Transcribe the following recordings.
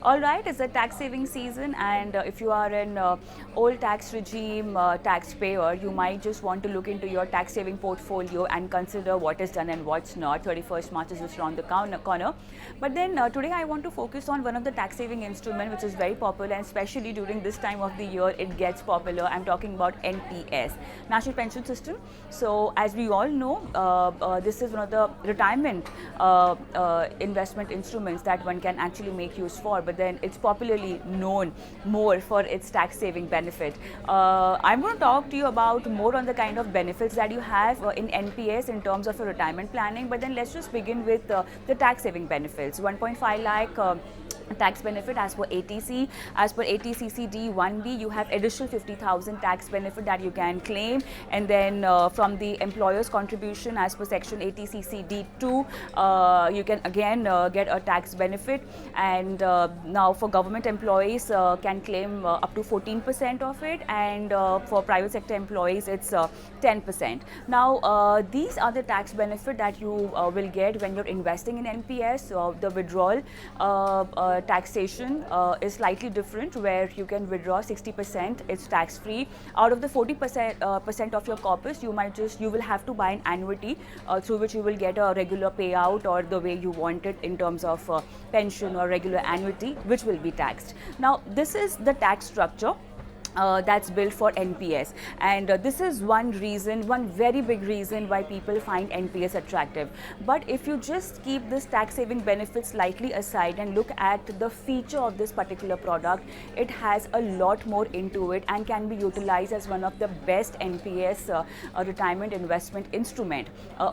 All right, it's a tax saving season, and if you are an old tax regime taxpayer, you might just want to look into your tax saving portfolio and consider what is done and what's not. 31st March is just around the corner. But then today I want to focus on one of the tax saving instruments which is very popular, and especially during this time of the year it gets popular. I'm talking about NPS, National Pension System. So as we all know, this is one of the retirement investment instruments that one can actually make use for. But then it's popularly known more for its tax saving benefit. I'm going to talk to you about more on the kind of benefits that you have in NPS in terms of your retirement planning. But then let's just begin with the tax saving benefits. 1.5 lakh tax benefit as per ATC. As per ATCCD 1B, you have additional 50,000 tax benefit that you can claim, and then from the employer's contribution as per section ATCCD 2, you can again get a tax benefit. And now for government employees can claim up to 14% of it, and for private sector employees it's 10%. Now these are the tax benefit that you will get when you're investing in NPS. The withdrawal taxation is slightly different, where you can withdraw 60%, it's tax free. Out of the 40% of your corpus, you will have to buy an annuity through which you will get a regular payout, or the way you want it in terms of pension or regular annuity, which will be taxed. Now this is the tax structure that's built for NPS, and this is one very big reason why people find NPS attractive. But if you just keep this tax saving benefit slightly aside and look at the feature of this particular product, it has a lot more into it and can be utilized as one of the best NPS retirement investment instrument.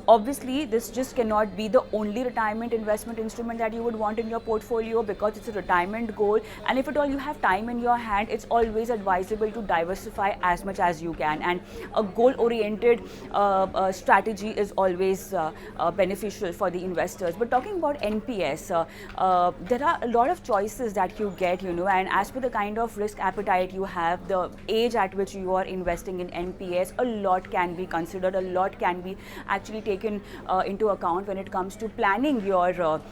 Obviously this just cannot be the only retirement investment instrument that you would want in your portfolio, because it's a retirement goal, and if at all you have time in your hand, it's always advisable to diversify as much as you can, and a goal-oriented strategy is always beneficial for the investors. But talking about NPS, there are a lot of choices that you get, and as per the kind of risk appetite you have, the age at which you are investing in NPS, a lot can be considered, a lot can be actually taken into account when it comes to planning your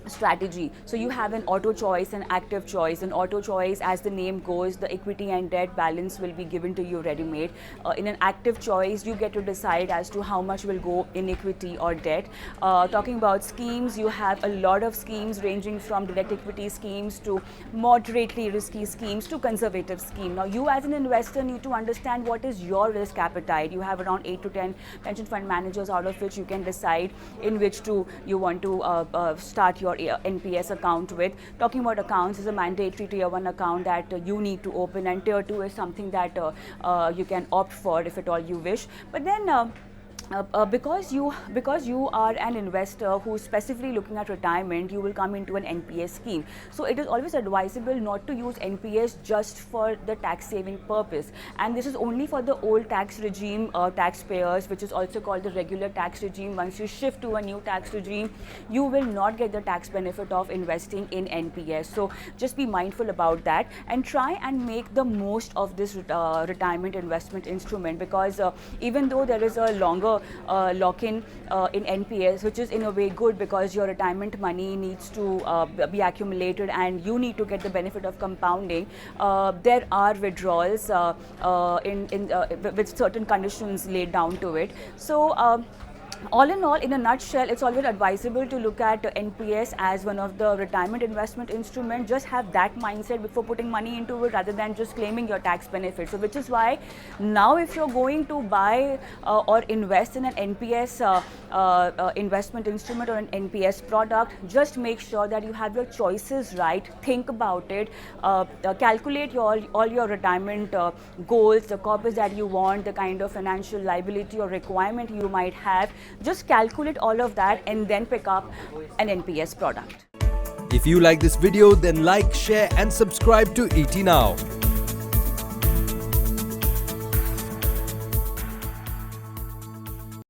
strategy. So you have an auto choice and active choice. An auto choice, as the name goes, the equity and debt balance will be given to you ready-made. In an active choice, you get to decide as to how much will go in equity or debt. Talking about schemes, you have a lot of schemes ranging from direct equity schemes to moderately risky schemes to conservative scheme. Now you as an investor need to understand what is your risk appetite. You have around 8 to 10 pension fund managers, out of which you can decide in which you want to start your NPS account with. Talking about accounts, is a mandatory tier 1 account that you need to open, and tier 2 is something that you can opt for if at all you wish. But then because you are an investor who's specifically looking at retirement, you will come into an NPS scheme. So it is always advisable not to use NPS just for the tax saving purpose, and this is only for the old tax regime taxpayers, which is also called the regular tax regime. Once you shift to a new tax regime, you will not get the tax benefit of investing in NPS. So just be mindful about that and try and make the most of this retirement investment instrument, because even though there is a longer lock-in in NPS, which is in a way good, because your retirement money needs to be accumulated and you need to get the benefit of compounding, there are withdrawals with certain conditions laid down to it. So all in all, in a nutshell, it's always advisable to look at NPS as one of the retirement investment instruments. Just have that mindset before putting money into it, rather than just claiming your tax benefits. So which is why now, if you're going to buy or invest in an NPS investment instrument or an NPS product, just make sure that you have your choices right. Think about it, calculate all your retirement goals, the corpus that you want, the kind of financial liability or requirement you might have. Just calculate all of that and then pick up an NPS product. If you like this video, then like, share and subscribe to ET Now.